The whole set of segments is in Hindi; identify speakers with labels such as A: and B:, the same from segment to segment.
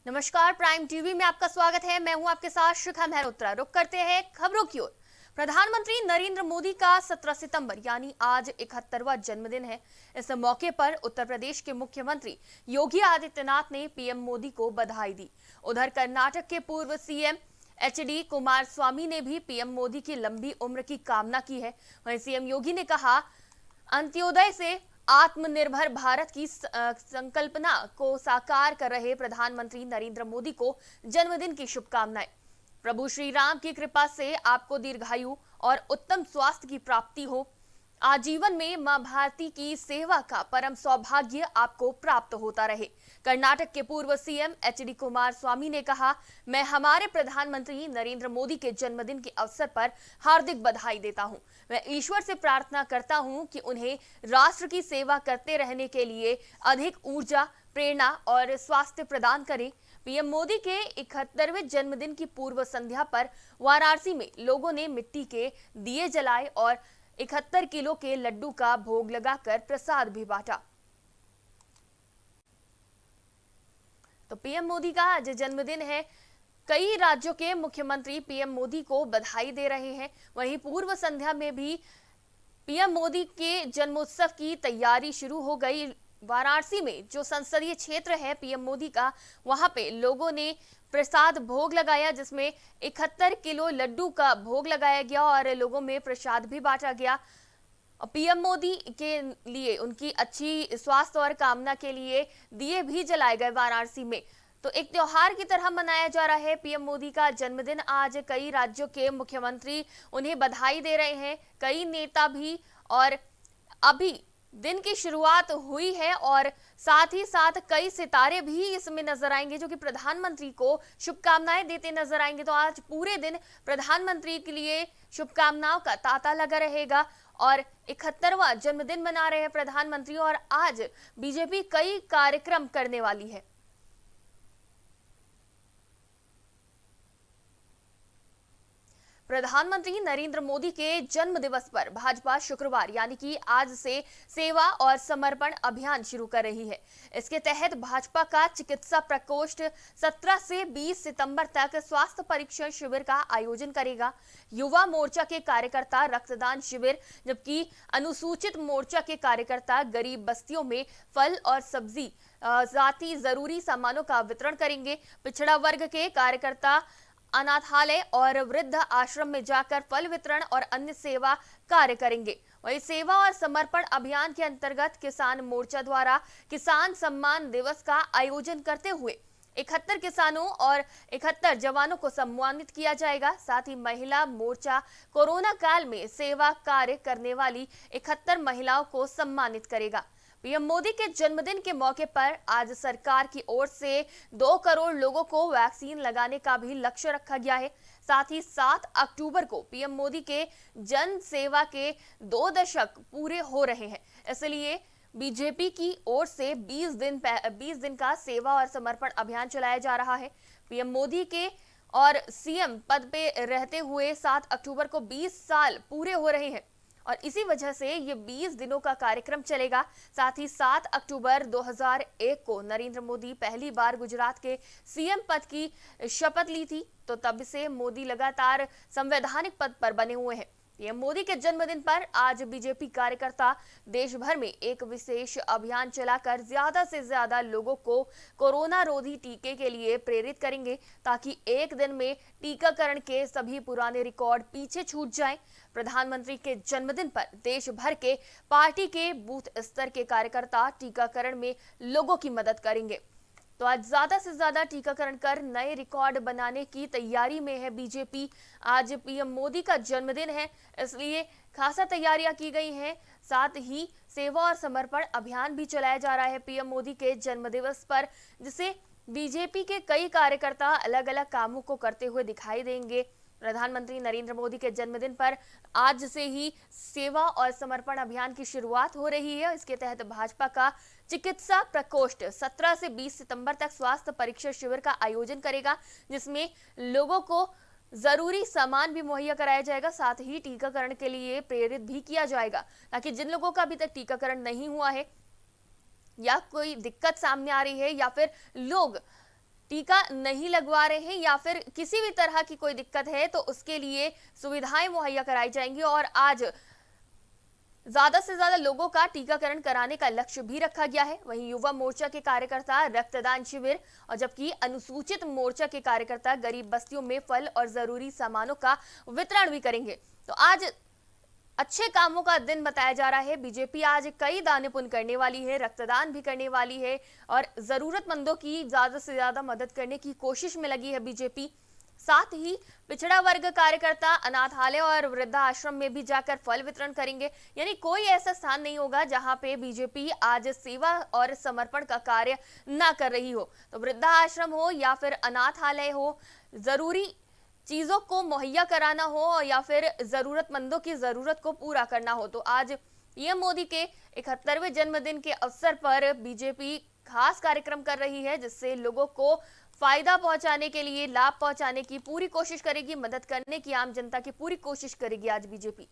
A: नमस्कार, प्राइम टीवी में आपका स्वागत है। मैं हूं आपके साथ शिखा मेहरोत्रा। रुक करते हैं खबरों की ओर। प्रधानमंत्री नरेंद्र मोदी का 17 सितंबर यानी आज 71वां जन्मदिन है। इस मौके पर उत्तर प्रदेश के मुख्यमंत्री योगी आदित्यनाथ ने पीएम मोदी को बधाई दी। उधर कर्नाटक के पूर्व सीएम एचडी कुमारस्वामी ने भी पीएम मोदी की लंबी उम्र की कामना की है। वहीं सीएम योगी ने कहा, अंत्योदय से आत्मनिर्भर भारत की संकल्पना को साकार कर रहे प्रधानमंत्री नरेंद्र मोदी को जन्मदिन की शुभकामनाएं। प्रभु श्री राम की कृपा से आपको दीर्घायु और उत्तम स्वास्थ्य की प्राप्ति हो। आजीवन में मां भारती की सेवा का परम सौभाग्य आपको प्राप्त होता रहे। कर्नाटक के पूर्व सीएम एचडी कुमारस्वामी ने कहा, मैं हमारे प्रधानमंत्री नरेंद्र मोदी के जन्मदिन के अवसर पर हार्दिक बधाई देता हूं। मैं ईश्वर से प्रार्थना करता हूं कि उन्हें राष्ट्र की सेवा करते रहने के लिए अधिक ऊर्जा, प्रेरणा और स्वास्थ्य प्रदान करें। पीएम मोदी के 71वें जन्मदिन की पूर्व संध्या पर वाराणसी में लोगों ने मिट्टी के दिए जलाए और 71 किलो के लड्डू का भोग लगाकर प्रसाद भी बांटा। तो पीएम मोदी का आज जन्मदिन है। कई राज्यों के मुख्यमंत्री पीएम मोदी को बधाई दे रहे हैं। वहीं पूर्व संध्या में भी पीएम मोदी के जन्मोत्सव की तैयारी शुरू हो गई। वाराणसी में जो संसदीय क्षेत्र है पीएम मोदी का, वहां पे लोगों ने प्रसाद भोग लगाया, जिसमें 71 किलो लड्डू का भोग लगाया गया और लोगों में प्रसाद भी बांटा गया। पीएम मोदी के लिए उनकी अच्छी स्वास्थ्य और कामना के लिए दिए भी जलाए गए वाराणसी में। तो एक त्योहार की तरह मनाया जा रहा है पीएम मोदी का जन्मदिन। आज कई राज्यों के मुख्यमंत्री उन्हें बधाई दे रहे हैं, कई नेता भी। और अभी दिन की शुरुआत हुई है और साथ ही साथ कई सितारे भी इसमें नजर आएंगे जो कि प्रधानमंत्री को शुभकामनाएं देते नजर आएंगे। तो आज पूरे दिन प्रधानमंत्री के लिए शुभकामनाओं का तांता लगा रहेगा और 71वां जन्मदिन मना रहे हैं प्रधानमंत्री। और आज बीजेपी कई कार्यक्रम करने वाली है। प्रधानमंत्री नरेंद्र मोदी के जन्म दिवस पर भाजपा शुक्रवार यानी कि आज से सेवा और समर्पण अभियान शुरू कर रही है। इसके तहत भाजपा का चिकित्सा प्रकोष्ठ 17 से 20 सितंबर तक स्वास्थ्य परीक्षण शिविर का आयोजन करेगा। युवा मोर्चा के कार्यकर्ता रक्तदान शिविर, जबकि अनुसूचित मोर्चा के कार्यकर्ता गरीब बस्तियों में फल और सब्जी जाती जरूरी सामानों का वितरण करेंगे। पिछड़ा वर्ग के कार्यकर्ता अनाथालय और वृद्ध आश्रम में जाकर फल वितरण और अन्य सेवा कार्य करेंगे। वहीं सेवा और समर्पण अभियान के अंतर्गत किसान मोर्चा द्वारा किसान सम्मान दिवस का आयोजन करते हुए 71 किसानों और 71 जवानों को सम्मानित किया जाएगा। साथ ही महिला मोर्चा कोरोना काल में सेवा कार्य करने वाली 71 महिलाओं को सम्मानित करेगा। पीएम मोदी के जन्मदिन के मौके पर आज सरकार की ओर से 2 करोड़ लोगों को वैक्सीन लगाने का भी लक्ष्य रखा गया है। साथ ही 7 अक्टूबर को पीएम मोदी के जन सेवा के 2 दशक पूरे हो रहे हैं, इसलिए बीजेपी की ओर से 20 दिन का सेवा और समर्पण अभियान चलाया जा रहा है। पीएम मोदी के और सीएम पद पे रहते हुए 7 अक्टूबर को 20 साल पूरे हो रहे हैं और इसी वजह से ये 20 दिनों का कार्यक्रम चलेगा। साथ ही 7 अक्टूबर 2001 को नरेंद्र मोदी पहली बार गुजरात के सीएम पद की शपथ ली थी, तो तब से मोदी लगातार संवैधानिक पद पर बने हुए हैं। पीएम मोदी के जन्मदिन पर आज बीजेपी कार्यकर्ता देश भर में एक विशेष अभियान चलाकर ज्यादा से ज्यादा लोगों को कोरोना रोधी टीके के लिए प्रेरित करेंगे, ताकि एक दिन में टीकाकरण के सभी पुराने रिकॉर्ड पीछे छूट जाएं। प्रधानमंत्री के जन्मदिन पर देश भर के पार्टी के बूथ स्तर के कार्यकर्ता टीकाकरण में लोगों की मदद करेंगे। तो आज ज्यादा से ज्यादा टीकाकरण कर नए रिकॉर्ड बनाने की तैयारी में है बीजेपी। आज पीएम मोदी का जन्मदिन है, इसलिए खासा तैयारियां की गई हैं। साथ ही सेवा और समर्पण अभियान भी चलाया जा रहा है पीएम मोदी के जन्मदिवस पर, जिसे बीजेपी के कई कार्यकर्ता अलग अलग कामों को करते हुए दिखाई देंगे। प्रधानमंत्री नरेंद्र मोदी के जन्मदिन पर आज से ही सेवा और समर्पण अभियान की शुरुआत हो रही है। इसके तहत भाजपा का चिकित्सा प्रकोष्ठ 17 से 20 सितंबर तक स्वास्थ्य परीक्षण शिविर का आयोजन करेगा, जिसमें लोगों को जरूरी सामान भी मुहैया कराया जाएगा। साथ ही टीकाकरण के लिए प्रेरित भी किया जाएगा, ताकि जिन लोगों का अभी तक टीकाकरण नहीं हुआ है या कोई दिक्कत सामने आ रही है या फिर लोग टीका नहीं लगवा रहे हैं या फिर किसी भी तरह की कोई दिक्कत है तो उसके लिए सुविधाएं मुहैया कराई जाएंगी। और आज ज्यादा से ज्यादा लोगों का टीकाकरण कराने का लक्ष्य भी रखा गया है। वहीं युवा मोर्चा के कार्यकर्ता रक्तदान शिविर और जबकि अनुसूचित मोर्चा के कार्यकर्ता गरीब बस्तियों में फल और जरूरी सामानों का वितरण भी करेंगे। तो आज अच्छे कामों का दिन बताया जा रहा है। बीजेपी आज कई दान पुण्य करने वाली है, रक्तदान भी करने वाली है और जरूरतमंदों की ज्यादा से ज्यादा मदद करने की कोशिश में लगी है बीजेपी। साथ ही पिछड़ा वर्ग कार्यकर्ता अनाथालय और वृद्धाश्रम में भी जाकर फल वितरण करेंगे। यानी कोई ऐसा स्थान नहीं होगा जहां पे बीजेपी आज सेवा और समर्पण का कार्य ना कर रही हो। तो वृद्धाश्रम हो या फिर अनाथालय हो, जरूरी चीजों को मुहैया कराना हो या फिर जरूरतमंदों की जरूरत को पूरा करना हो, तो आज पीएम मोदी के 71वें जन्मदिन के अवसर पर बीजेपी खास कार्यक्रम कर रही है, जिससे लोगों को फायदा पहुंचाने के लिए, लाभ पहुंचाने की पूरी कोशिश करेगी, मदद करने की आम जनता की पूरी कोशिश करेगी आज बीजेपी।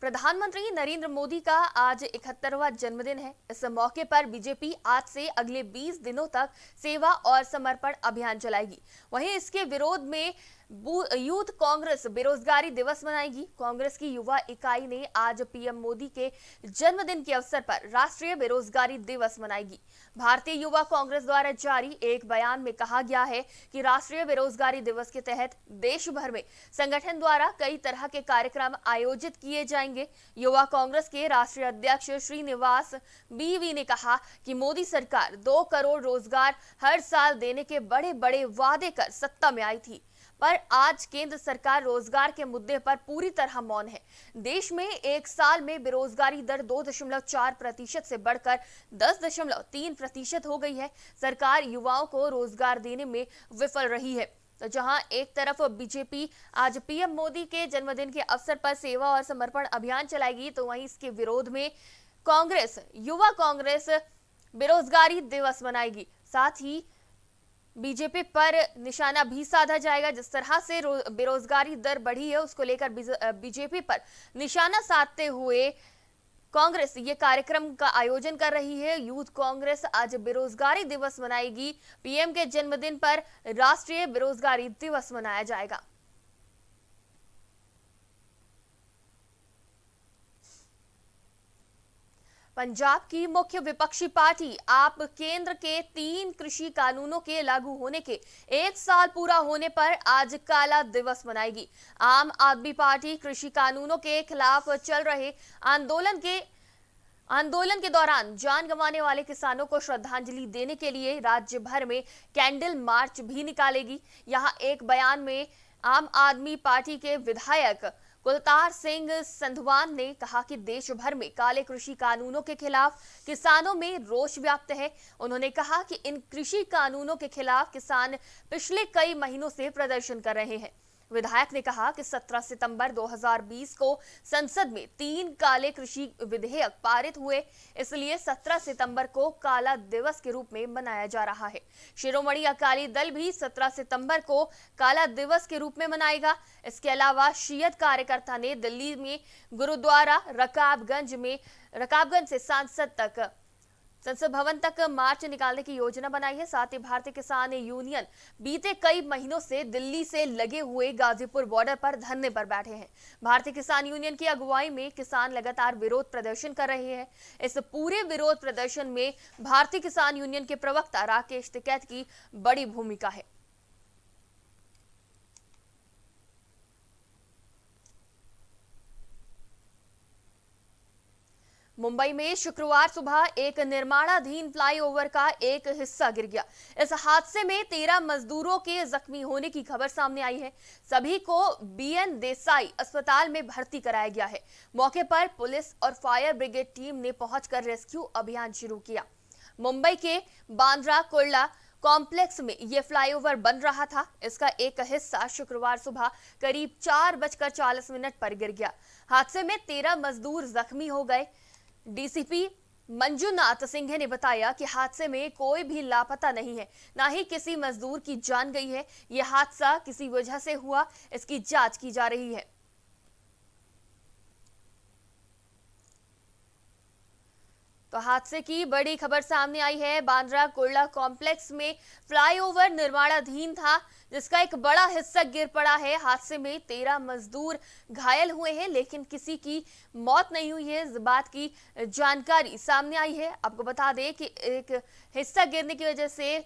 A: प्रधानमंत्री नरेंद्र मोदी का आज 71वां जन्मदिन है। इस मौके पर बीजेपी आज से अगले 20 दिनों तक सेवा और समर्पण अभियान चलाएगी। वहीं इसके विरोध में यूथ कांग्रेस बेरोजगारी दिवस मनाएगी। कांग्रेस की युवा इकाई ने आज पीएम मोदी के जन्मदिन के अवसर पर राष्ट्रीय बेरोजगारी दिवस मनाएगी। भारतीय युवा कांग्रेस द्वारा जारी एक बयान में कहा गया है कि राष्ट्रीय बेरोजगारी दिवस के तहत देश भर में संगठन द्वारा कई तरह के कार्यक्रम आयोजित किए जाएंगे। युवा कांग्रेस के राष्ट्रीय अध्यक्ष श्रीनिवास बीवी ने कहा कि मोदी सरकार 2 करोड़ रोजगार हर साल देने के बड़े बड़े वादे कर सत्ता में आई थी, पर आज केंद्र सरकार रोजगार के मुद्दे पर पूरी तरह मौन है। देश में एक साल में बेरोजगारी दर 2.4% से बढ़कर 10.3% हो गई है। सरकार युवाओं को रोजगार देने में विफल रही है। तो जहां एक तरफ बीजेपी आज पीएम मोदी के जन्मदिन के अवसर पर सेवा और समर्पण अभियान चलाएगी, तो वहीं इसके विरोध में कांग्रेस, युवा कांग्रेस बेरोजगारी दिवस मनाएगी। साथ ही बीजेपी पर निशाना भी साधा जाएगा। जिस तरह से बेरोजगारी दर बढ़ी है उसको लेकर बीजेपी पर निशाना साधते हुए कांग्रेस ये कार्यक्रम का आयोजन कर रही है। यूथ कांग्रेस आज बेरोजगारी दिवस मनाएगी। पीएम के जन्मदिन पर राष्ट्रीय बेरोजगारी दिवस मनाया जाएगा। पंजाब की मुख्य विपक्षी पार्टी आप केंद्र के 3 कृषि कानूनों के लागू होने के 1 साल पूरा होने पर आज काला दिवस मनाएगी। आम आदमी पार्टी कृषि कानूनों के खिलाफ चल रहे आंदोलन के दौरान जान गंवाने वाले किसानों को श्रद्धांजलि देने के लिए राज्य भर में कैंडल मार्च भी निकालेगी। यहां एक बयान में आम आदमी पार्टी के विधायक कुलतार सिंह संधवान ने कहा कि देश भर में काले कृषि कानूनों के खिलाफ किसानों में रोष व्याप्त है। उन्होंने कहा कि इन कृषि कानूनों के खिलाफ किसान पिछले कई महीनों से प्रदर्शन कर रहे हैं। विधायक ने कहा कि 17 सितंबर 2020 को संसद में 3 काले कृषि विधेयक पारित हुए, इसलिए 17 सितंबर को काला दिवस के रूप में मनाया जा रहा है। शिरोमणि अकाली दल भी 17 सितंबर को काला दिवस के रूप में मनाएगा। इसके अलावा शियत कार्यकर्ता ने दिल्ली में गुरुद्वारा रकाबगंज से संसद भवन तक मार्च निकालने की योजना बनाई है। साथ ही भारतीय किसान यूनियन बीते कई महीनों से दिल्ली से लगे हुए गाजीपुर बॉर्डर पर धरने पर बैठे हैं। भारतीय किसान यूनियन की अगुवाई में किसान लगातार विरोध प्रदर्शन कर रहे हैं। इस पूरे विरोध प्रदर्शन में भारतीय किसान यूनियन के प्रवक्ता राकेश टिकैत की बड़ी भूमिका है। मुंबई में शुक्रवार सुबह एक निर्माणाधीन फ्लाईओवर का एक हिस्सा गिर गया। इस हादसे में 13 मजदूरों के जख्मी होने की खबर सामने आई है। सभी को बीएन देसाई अस्पताल में भर्ती कराया गया है। मौके पर पुलिस और फायर ब्रिगेड टीम ने पहुंचकर रेस्क्यू अभियान शुरू किया। मुंबई के बांद्रा कुर्ला कॉम्प्लेक्स में यह फ्लाईओवर बन रहा था। इसका एक हिस्सा शुक्रवार सुबह करीब 4:40 पर गिर गया। हादसे में 13 मजदूर जख्मी हो गए। डीसीपी मंजुनाथ सिंह ने बताया कि हादसे में कोई भी लापता नहीं है, ना ही किसी मजदूर की जान गई है। यह हादसा किसी वजह से हुआ, इसकी जांच की जा रही है। तो हादसे की बड़ी खबर सामने आई है। बांद्रा कुर्ला कॉम्प्लेक्स में फ्लाईओवर निर्माणाधीन था, जिसका एक बड़ा हिस्सा गिर पड़ा है। हादसे में 13 मजदूर घायल हुए हैं, लेकिन किसी की मौत नहीं हुई है। इस बात की जानकारी सामने आई है। आपको बता दें कि एक हिस्सा गिरने की वजह से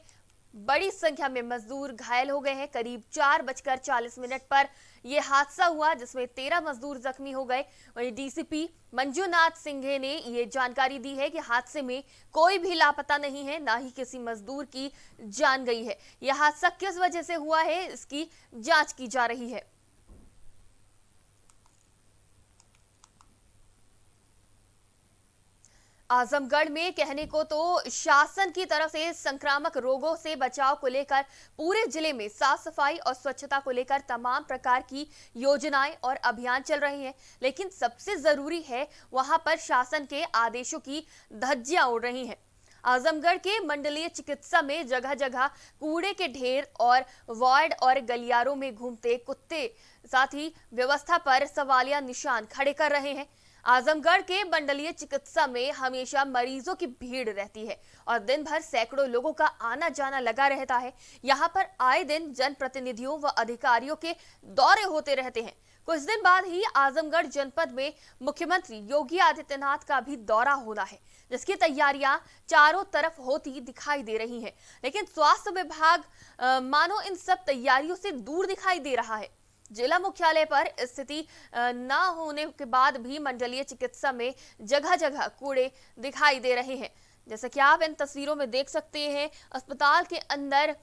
A: बड़ी संख्या में मजदूर घायल हो गए हैं। करीब 4:40 पर यह हादसा हुआ, जिसमें 13 मजदूर जख्मी हो गए। वहीं डीसीपी मंजूनाथ सिंघे ने यह जानकारी दी है कि हादसे में कोई भी लापता नहीं है, ना ही किसी मजदूर की जान गई है। यह हादसा किस वजह से हुआ है, इसकी जांच की जा रही है। आजमगढ़ में कहने को तो शासन की तरफ से संक्रामक रोगों से बचाव को लेकर पूरे जिले में साफ सफाई और स्वच्छता को लेकर तमाम प्रकार की योजनाएं और अभियान चल रहे हैं, लेकिन सबसे जरूरी है वहां पर शासन के आदेशों की धज्जियां उड़ रही हैं। आजमगढ़ के मंडलीय चिकित्सा में जगह जगह कूड़े के ढेर और वार्ड और गलियारों में घूमते कुत्ते साथ ही व्यवस्था पर सवालिया निशान खड़े कर रहे हैं। आजमगढ़ के मंडलीय चिकित्सा में हमेशा मरीजों की भीड़ रहती है और दिन भर सैकड़ों लोगों का आना जाना लगा रहता है। यहाँ पर आए दिन जनप्रतिनिधियों व अधिकारियों के दौरे होते रहते हैं। कुछ दिन बाद ही आजमगढ़ जनपद में मुख्यमंत्री योगी आदित्यनाथ का भी दौरा होना है, जिसकी तैयारियां चारों तरफ होती दिखाई दे रही हैं। लेकिन स्वास्थ्य विभाग मानो इन सब तैयारियों से दूर दिखाई दे रहा है। जिला मुख्यालय पर स्थिति न होने के बाद भी मंडलीय चिकित्सा में जगह जगह कूड़े दिखाई दे रहे हैं। जैसा कि आप इन तस्वीरों में देख सकते हैं, अस्पताल के अंदर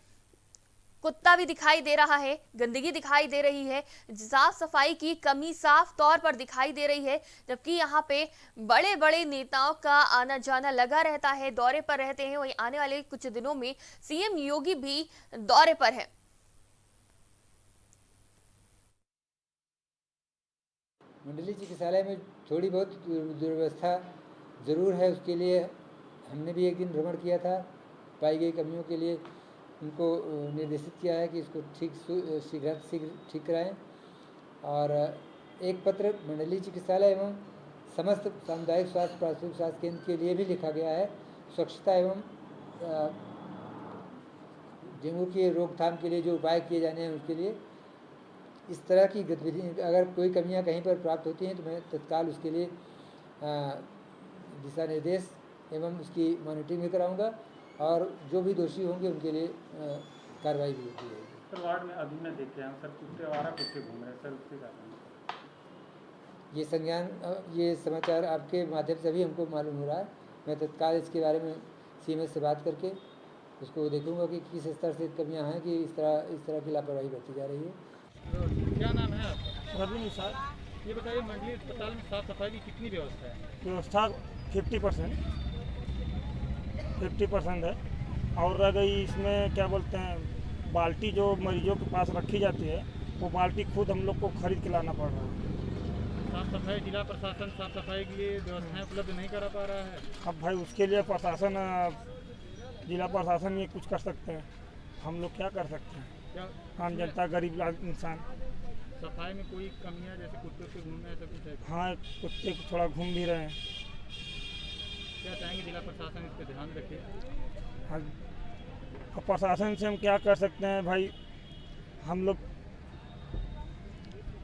A: कुत्ता भी दिखाई दे रहा है, गंदगी दिखाई दे रही है, साफ सफाई की कमी साफ तौर पर दिखाई दे रही है। जबकि यहाँ पे बड़े बड़े नेताओं का आना जाना लगा रहता है, दौरे पर रहते हैं। वहीं आने वाले कुछ दिनों में सीएम योगी भी दौरे पर है।
B: मंडलीय चिकित्सालय में थोड़ी बहुत दुर्व्यवस्था ज़रूर है। उसके लिए हमने भी एक दिन भ्रमण किया था। पाई गई कमियों के लिए उनको निर्देशित किया है कि इसको शीघ्र ठीक कराएं। और एक पत्र मंडलीय चिकित्सालय एवं समस्त सामुदायिक स्वास्थ्य प्राथमिक स्वास्थ्य केंद्र के लिए भी लिखा गया है। स्वच्छता एवं डेंगू के रोकथाम के लिए जो उपाय किए जाने हैं उसके लिए इस तरह की गतिविधि, अगर कोई कमियां कहीं पर प्राप्त होती हैं तो मैं तत्काल उसके लिए दिशा निर्देश एवं उसकी मॉनिटरिंग भी कराऊंगा और जो भी दोषी होंगे उनके लिए कार्रवाई भी होती रहेगी।
C: सर वार्ड में अभी मैं देख रहा हूँ सर, कुत्ते आवारा कुत्ते घूम रहे हैं सर, उसके कारण
B: ये संज्ञान, ये समाचार आपके माध्यम से भी हमको मालूम हो रहा है। मैं तत्काल इसके बारे में सीएमएस से बात करके उसको देखूंगा कि किस स्तर से कमियाँ हैं कि इस तरह की लापरवाही बरती जा रही है।
C: क्या नाम है आपका?
D: रवि निषाद।
C: ये बताइए मंडलीय अस्पताल में साफ सफाई की कितनी व्यवस्था है?
D: व्यवस्था 50% है और रह गई इसमें क्या बोलते हैं, बाल्टी जो मरीजों के पास रखी जाती है वो बाल्टी खुद हम लोग को खरीद के लाना पड़ रहा है।
C: साफ सफाई जिला प्रशासन साफ सफाई के लिए व्यवस्थाएं उपलब्ध नहीं करा पा रहा है।
D: अब भाई उसके लिए प्रशासन, जिला प्रशासन ये कुछ कर सकते हैं, हम लोग क्या कर सकते हैं?
C: क्या
D: आम जनता, गरीब इंसान।
C: सफाई में कोई कमियां जैसे कुत्ते से घूमना ऐसा कुछ है?
D: हाँ, कुत्ते को थोड़ा घूम भी रहे हैं।
C: क्या चाहेंगे जिला प्रशासन इस पर ध्यान रखे?
D: हाँ, अब प्रशासन से हम क्या कर सकते हैं भाई? हम लोग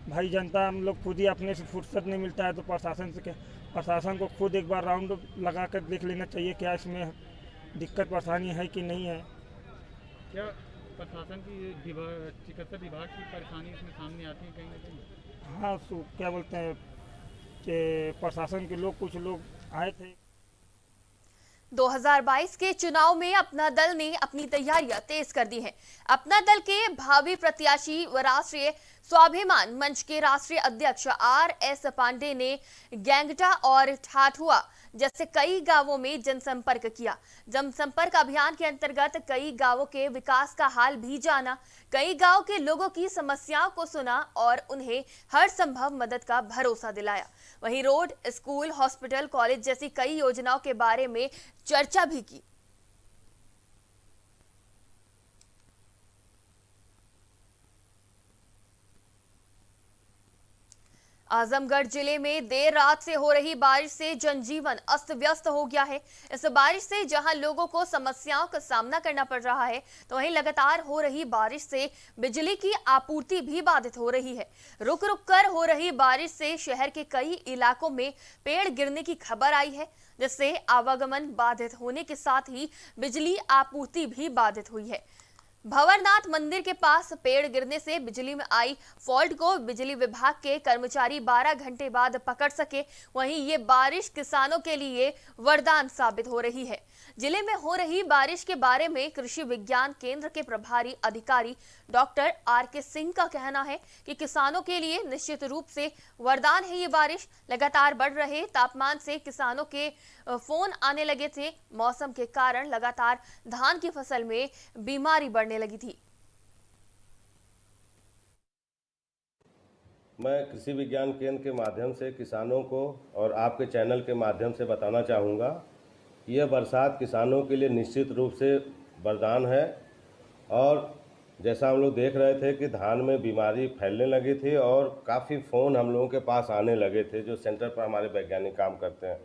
D: भाई जनता, हम लोग खुद ही अपने से फुर्सत नहीं मिलता है तो प्रशासन से क्या? प्रशासन को खुद एक बार राउंड लगा कर देख लेना चाहिए क्या इसमें दिक्कत परेशानी है कि नहीं है।
C: क्या प्रशासन की चिकित्सा विभाग की परेशानी इसमें सामने आती है कहीं ना कहीं?
D: हाँ, तो क्या बोलते हैं कि प्रशासन के लोग, कुछ लोग आए थे।
A: 2022 के चुनाव में अपना दल ने अपनी तैयारियां तेज कर दी हैं। अपना दल के भावी प्रत्याशी व राष्ट्रीय स्वाभिमान मंच के राष्ट्रीय अध्यक्ष RS पांडे ने गैंगटा और ठाठुआ जैसे कई गांवों में जनसंपर्क किया। जनसंपर्क अभियान के अंतर्गत कई गांवों के विकास का हाल भी जाना, कई गांव के लोगों की समस्याओं को सुना और उन्हें हर संभव मदद का भरोसा दिलाया। वहीं रोड, स्कूल, हॉस्पिटल, कॉलेज जैसी कई योजनाओं के बारे में चर्चा भी की। आजमगढ़ जिले में देर रात से हो रही बारिश से जनजीवन अस्त व्यस्त हो गया है। इस बारिश से जहां लोगों को समस्याओं का सामना करना पड़ रहा है, तो वहीं लगातार हो रही बारिश से बिजली की आपूर्ति भी बाधित हो रही है। रुक रुक कर हो रही बारिश से शहर के कई इलाकों में पेड़ गिरने की खबर आई है, जिससे आवागमन बाधित होने के साथ ही बिजली आपूर्ति भी बाधित हुई है। भंवरनाथ मंदिर के पास पेड़ गिरने से बिजली में आई फॉल्ट को बिजली विभाग के कर्मचारी 12 घंटे बाद पकड़ सके। वहीं ये बारिश किसानों के लिए वरदान साबित हो रही है। जिले में हो रही बारिश के बारे में कृषि विज्ञान केंद्र के प्रभारी अधिकारी डॉक्टर आर.के. सिंह का कहना है कि किसानों के लिए निश्चित रूप से वरदान है ये बारिश। लगातार बढ़ रहे तापमान से किसानों के फोन आने लगे थे। मौसम के कारण लगातार धान की फसल में बीमारी बढ़ने लगी थी।
E: मैं कृषि विज्ञान केंद्र के माध्यम से किसानों को और आपके चैनल के माध्यम से बताना चाहूँगा, यह बरसात किसानों के लिए निश्चित रूप से वरदान है। और जैसा हम लोग देख रहे थे कि धान में बीमारी फैलने लगी थी और काफ़ी फ़ोन हम लोगों के पास आने लगे थे, जो सेंटर पर हमारे वैज्ञानिक काम करते हैं।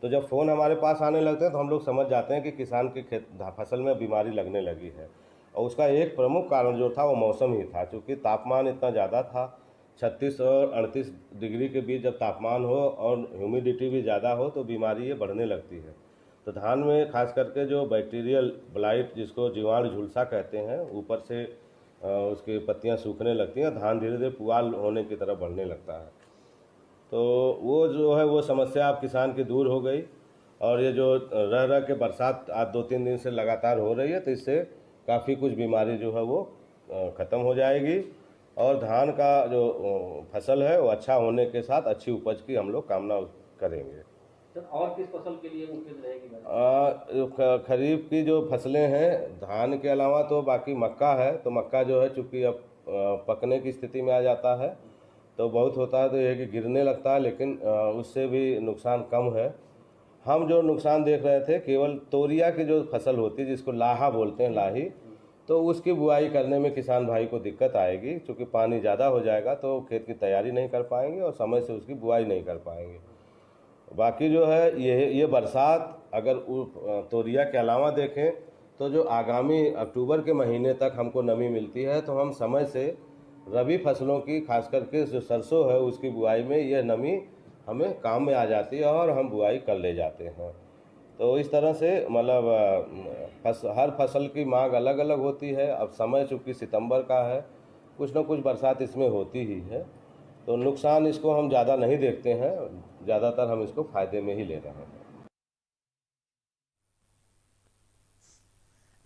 E: तो जब फ़ोन हमारे पास आने लगते हैं तो हम लोग समझ जाते हैं कि किसान के फसल में बीमारी लगने लगी है। और उसका एक प्रमुख कारण जो था वो मौसम ही था, क्योंकि तापमान इतना ज़्यादा था। 36 और 38 डिग्री के बीच जब तापमान हो और ह्यूमिडिटी भी ज़्यादा हो तो बीमारी ये बढ़ने लगती है। तो धान में खास करके जो बैक्टीरियल ब्लाइट, जिसको जीवाणु झुलसा कहते हैं, ऊपर से उसकी पत्तियां सूखने लगती हैं, धान धीरे धीरे पुआल होने की तरफ बढ़ने लगता है। तो वो जो है वो समस्या अब किसान की दूर हो गई। और ये जो रह रह के बरसात आज 2-3 दिन से लगातार हो रही है, तो इससे काफ़ी कुछ बीमारी जो है वो ख़त्म हो जाएगी और धान का जो फसल है वो अच्छा होने के साथ अच्छी उपज की हम लोग कामना करेंगे।
F: सर, और किस फसल के लिए मुख्य रहेगी?
E: खरीफ की जो फसलें हैं, धान के अलावा तो बाकी मक्का है। तो मक्का जो है चूँकि अब पकने की स्थिति में आ जाता है तो बहुत होता है तो यह कि गिरने लगता है, लेकिन उससे भी नुकसान कम है। हम जो नुकसान देख रहे थे केवल तोरिया की जो फसल होती है, जिसको लाहा बोलते हैं, लाही, तो उसकी बुआई करने में किसान भाई को दिक्कत आएगी, क्योंकि पानी ज़्यादा हो जाएगा तो खेत की तैयारी नहीं कर पाएंगे और समय से उसकी बुआई नहीं कर पाएंगे। बाकी जो है ये बरसात अगर तोरिया के अलावा देखें तो जो आगामी अक्टूबर के महीने तक हमको नमी मिलती है, तो हम समय से रबी फसलों की, खास करके जो सरसों है उसकी बुआई में यह नमी हमें काम में आ जाती है और हम बुआई कर ले जाते हैं। तो इस तरह से मतलब हर फसल की मांग अलग अलग होती है। अब समय चूँकि सितंबर का है, कुछ न कुछ बरसात इसमें होती ही है, तो नुकसान इसको हम ज़्यादा नहीं देखते हैं, ज़्यादातर हम इसको फ़ायदे में ही ले रहे हैं।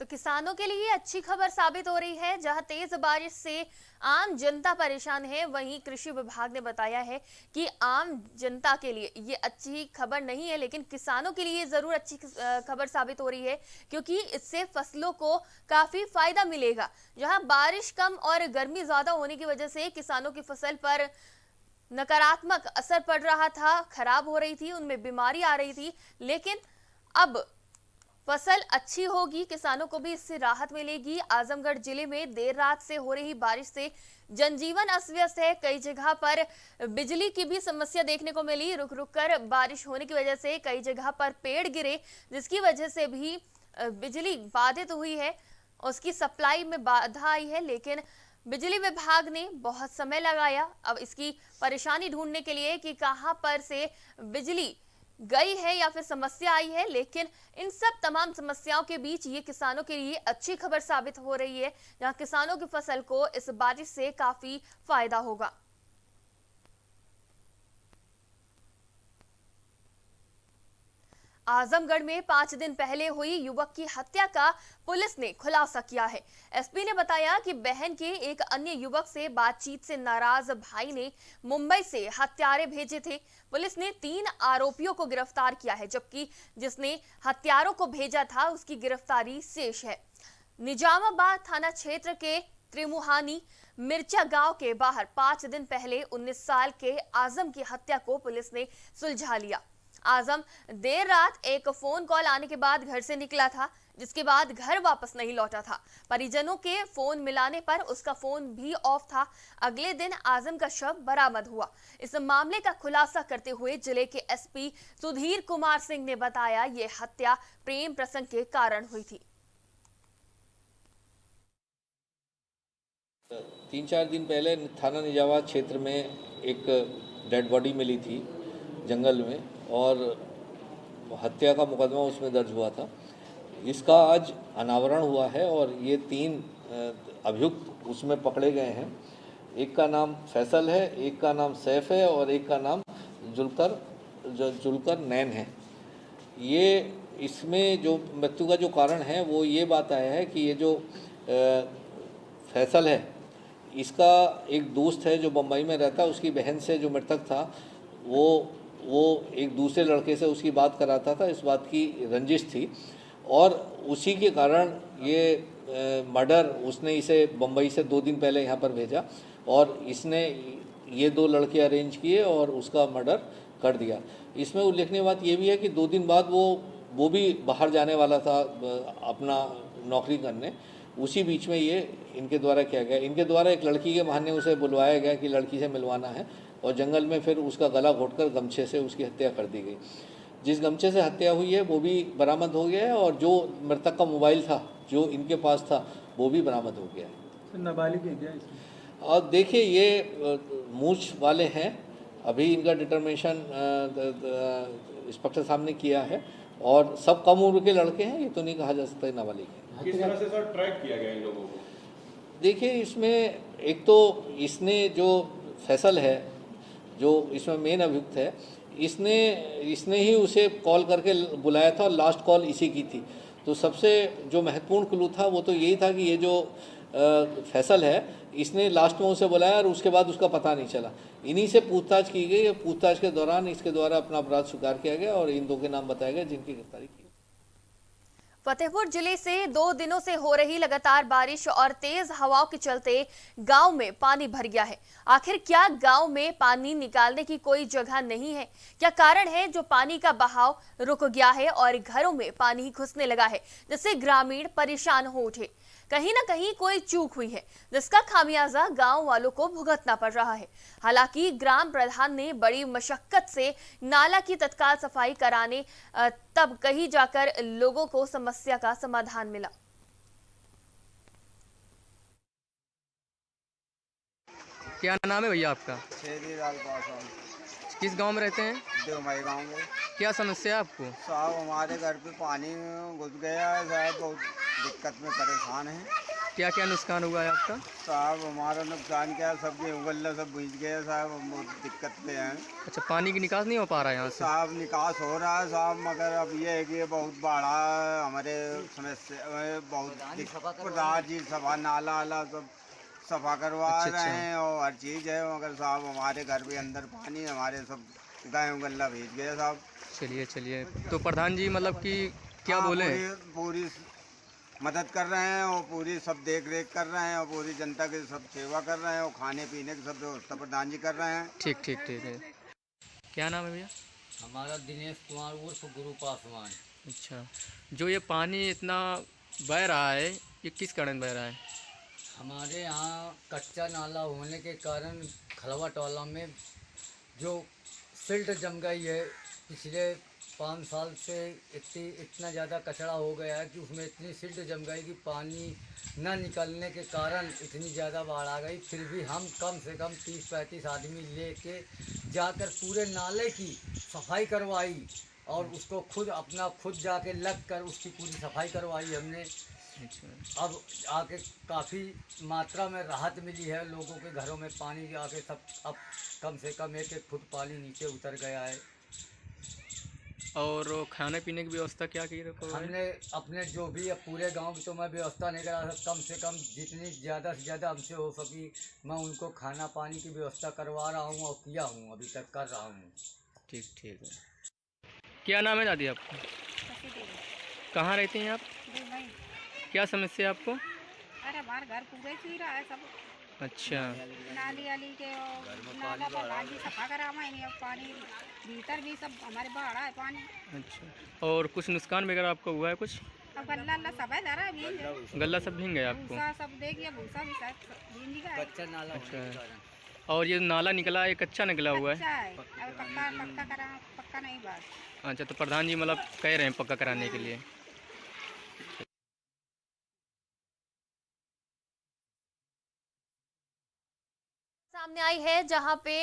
A: तो किसानों के लिए अच्छी खबर साबित हो रही है। जहां तेज बारिश से आम जनता परेशान है, वहीं कृषि विभाग ने बताया है कि आम जनता के लिए ये अच्छी खबर नहीं है, लेकिन किसानों के लिए जरूर अच्छी खबर साबित हो रही है, क्योंकि इससे फसलों को काफी फायदा मिलेगा। जहां बारिश कम और गर्मी ज्यादा होने की वजह से किसानों की फसल पर नकारात्मक असर पड़ रहा था, खराब हो रही थी, उनमें बीमारी आ रही थी, लेकिन अब फसल अच्छी होगी, किसानों को भी इससे राहत मिलेगी। आजमगढ़ जिले में देर रात से हो रही बारिश से जनजीवन अस्त व्यस्त है। कई जगह पर बिजली की भी समस्या देखने को मिली। रुक रुक कर बारिश होने की वजह से कई जगह पर पेड़ गिरे, जिसकी वजह से भी बिजली बाधित हुई है, उसकी सप्लाई में बाधा आई है। लेकिन बिजली विभाग ने बहुत समय लगाया अब इसकी परेशानी ढूंढने के लिए कि कहां पर से बिजली गई है या फिर समस्या आई है। लेकिन इन सब तमाम समस्याओं के बीच ये किसानों के लिए अच्छी खबर साबित हो रही है, जहां किसानों की फसल को इस बारिश से काफी फायदा होगा। आजमगढ़ में 5 दिन पहले हुई युवक की हत्या का पुलिस ने खुलासा किया है। एसपी ने बताया कि बहन के एक अन्य युवक से बातचीत से नाराज भाई ने मुंबई से हत्यारे भेजे थे। पुलिस ने 3 आरोपियों को गिरफ्तार किया है, जबकि जिसने हत्यारों को भेजा था उसकी गिरफ्तारी शेष है। निजामाबाद थाना क्षेत्र के त्रिमुहानी मिर्चा गांव के बाहर 5 दिन पहले 19 साल के आजम की हत्या को पुलिस ने सुलझा लिया। आजम देर रात एक फोन कॉल आने के बाद घर से निकला था, जिसके बाद घर वापस नहीं लौटा था। परिजनों के फोन मिलाने पर उसका फोन भी ऑफ था। अगले दिन आजम का शव बरामद हुआ। इस मामले का खुलासा करते हुए जिले के एसपी सुधीर कुमार सिंह ने बताया, ये हत्या प्रेम प्रसंग के कारण हुई थी।
G: 3-4 दिन पहले थाना निजाबाद क्षेत्र में एक डेड बॉडी मिली थी जंगल में, और हत्या का मुकदमा उसमें दर्ज हुआ था। इसका आज अनावरण हुआ है और ये 3 अभियुक्त उसमें पकड़े गए हैं। एक का नाम फैसल है, एक का नाम सैफ है और एक का नाम जुलकर नैन है। ये इसमें जो मृत्यु का जो कारण है वो ये बात आया है कि ये जो फैसल है, इसका एक दोस्त है जो बम्बई में रहता है, उसकी बहन से जो मृतक था वो एक दूसरे लड़के से उसकी बात कराता था। इस बात की रंजिश थी और उसी के कारण ये मर्डर, उसने इसे बम्बई से 2 दिन पहले यहाँ पर भेजा और इसने ये 2 लड़के अरेंज किए और उसका मर्डर कर दिया। इसमें उल्लेखनीय बात ये भी है कि 2 दिन बाद वो भी बाहर जाने वाला था अपना नौकरी करने। उसी बीच में ये इनके द्वारा किया गया। इनके द्वारा एक लड़की के बहाने उसे बुलवाया गया कि लड़की से मिलवाना है, और जंगल में फिर उसका गला घोंटकर गमछे से उसकी हत्या कर दी गई। जिस गमछे से हत्या हुई है वो भी बरामद हो गया है और जो मृतक का मोबाइल था जो इनके पास था वो भी बरामद हो गया है।
C: नाबालिग है क्या इसमें?
G: और देखिए, ये मूंछ वाले हैं। अभी इनका डिटर्मिनेशन इंस्पेक्टर साहब ने किया है और सब कम उम्र के लड़के हैं, ये तो नहीं कहा जा सकता नाबालिग है।
H: किस तरह से सर ट्रैक किया गया इन लोगों को?
G: देखिए, इसमें एक तो इसने जो फैसल है, जो इसमें मेन अभियुक्त है, इसने ही उसे कॉल करके बुलाया था और लास्ट कॉल इसी की थी। तो सबसे जो महत्वपूर्ण क्लू था वो तो यही था कि ये जो फैसल है, इसने लास्ट में उसे बुलाया और उसके बाद उसका पता नहीं चला। इन्हीं से पूछताछ की गई। पूछताछ के दौरान इसके द्वारा अपना अपराध स्वीकार किया गया और इन 2 के नाम बताए गए जिनकी गिरफ्तारी की।
A: फतेहपुर जिले से 2 दिनों से हो रही लगातार बारिश और तेज हवाओं के चलते गांव में पानी भर गया है। आखिर क्या गांव में पानी निकालने की कोई जगह नहीं है? क्या कारण है जो पानी का बहाव रुक गया है और घरों में पानी घुसने लगा है, जिससे ग्रामीण परेशान हो उठे? कहीं ना कहीं कोई चूक हुई है, जिसका खामियाजा गांव वालों को भुगतना पड़ रहा है। हालांकि ग्राम प्रधान ने बड़ी मशक्कत से नाला की तत्काल सफाई कराने तब कहीं जाकर लोगों को समस्या का समाधान मिला।
I: क्या नाम है भैया आपका?
J: शेरीलाल पासवान।
I: किस गांव में रहते हैं?
J: देवमई गाँव में।
I: क्या समस्या है आपको?
J: साहब, हमारे घर पे पानी घुस गया है साहब, बहुत दिक्कत में परेशान है।
I: क्या क्या नुकसान हुआ है आपका?
J: साहब, हमारा नुकसान क्या है, सब गेहूँ गल्ला सब भीज गया साहब, हम बहुत दिक्कत में हैं।
I: अच्छा, पानी की निकास नहीं हो पा रहा है यहाँ से?
J: साहब, निकास हो रहा है साहब, मगर अब ये है कि बहुत बाढ़ा है हमारे समस्या, बहुत प्रधान जी सफा नाला आला सब सफा करवा रहे हैं और हर चीज़ है, मगर साहब हमारे घर के अंदर पानी, हमारे सब गेहूँ गल्ला भीज गया साहब।
I: चलिए, तो प्रधान जी मतलब कि क्या बोले?
J: पूरी मदद कर रहे हैं और पूरी सब देख रेख कर रहे हैं और पूरी जनता की सब सेवा कर रहे हैं और खाने पीने की सब व्यवस्था प्रधान जी कर रहे हैं।
I: ठीक है। क्या नाम है भैया?
K: हमारा दिनेश कुमार उर्फ गुरु पासवान।
I: अच्छा, जो ये पानी इतना बह रहा है, ये किस कारण बह रहा है?
K: हमारे यहाँ कच्चा नाला होने के कारण खलवा टोला में जो सिल्ट जम गई है, पिछले 5 साल से इतना ज़्यादा कचरा हो गया है कि उसमें इतनी सिल्ट जम गई कि पानी न निकलने के कारण इतनी ज़्यादा बाढ़ आ गई। फिर भी हम कम से कम 30-35 आदमी लेके जाकर पूरे नाले की सफाई करवाई और उसको खुद जाके लग कर उसकी पूरी सफाई करवाई हमने। अब आके काफ़ी मात्रा में राहत मिली है, लोगों के घरों में पानी आके सब अब कम से कम 1 फुट पानी नीचे उतर गया है।
I: और खाने पीने की व्यवस्था क्या की?
K: हमने अपने जो भी अब पूरे गांव की तो मैं व्यवस्था नहीं करा सकता, कम से कम जितनी ज़्यादा से ज़्यादा हमसे हो सकी मैं उनको खाना पानी की व्यवस्था करवा रहा हूं और किया हूं, अभी तक कर रहा हूं।
I: ठीक है। क्या नाम है दादी आपका? कहाँ रहती हैं आप? क्या समस्या है आपको?
L: अरे हमारा घर पूरे ही रहा है सब।
I: अच्छा।
L: नाली वाली के नाला प्रधान जी सफा करावा है, अब पानी भीतर भी सब हमारे बाढ़ है पानी।
I: अच्छा, और कुछ नुकसान वगैरह आपको हुआ है कुछ?
L: अब गल्ला अल्लाह सब है धरा भी,
I: गल्ला सब भीग गया आपको?
L: भूसा सब देखिए, भूसा भी सब भीग गया है।
K: कच्चा नाला होने के
I: अच्छा,
K: कारण।
I: और ये नाला निकला है, कच्चा निकला हुआ है?
L: अच्छा है, अब पक्का करा, पक्का नहीं बात।
I: अच्छा, तो प्रधान जी मतलब कह रहे हैं पक्का कराने के लिए।
A: सामने आई है जहां पे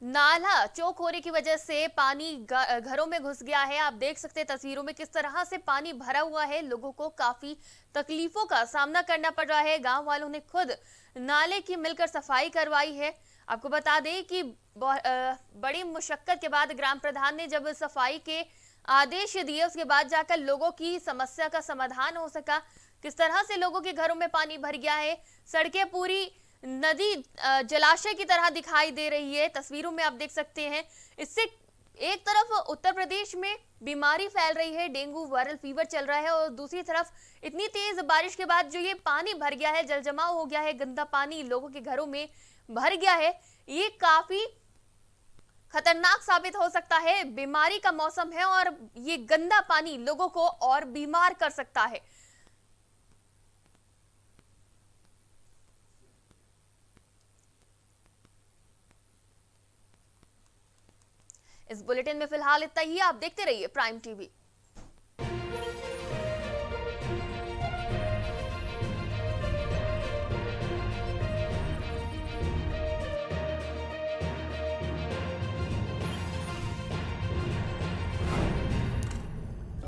A: नाला चौक होने की वजह से पानी घरों में घुस गया है। आप देख सकते हैं तस्वीरों में किस तरह से पानी भरा हुआ है। लोगों को काफी तकलीफों का सामना करना पड़ रहा है। गांव वालों ने खुद नाले की मिलकर सफाई करवाई है। आपको बता दें कि बड़ी मुशक्कत के बाद ग्राम प्रधान ने जब सफाई के आदेश दिए, उसके बाद जाकर लोगों की समस्या का समाधान हो सका। किस तरह से लोगों के घरों में पानी भर गया है, सड़कें पूरी नदी जलाशय की तरह दिखाई दे रही है। तस्वीरों में आप देख सकते हैं। इससे एक तरफ उत्तर प्रदेश में बीमारी फैल रही है, डेंगू वायरल फीवर चल रहा है, और दूसरी तरफ इतनी तेज बारिश के बाद जो ये पानी भर गया है, जल जमाव हो गया है, गंदा पानी लोगों के घरों में भर गया है, ये काफी खतरनाक साबित हो सकता है। बीमारी का मौसम है और ये गंदा पानी लोगों को और बीमार कर सकता है। इस बुलेटिन में फिलहाल इतना ही। आप देखते रहिए प्राइम टीवी।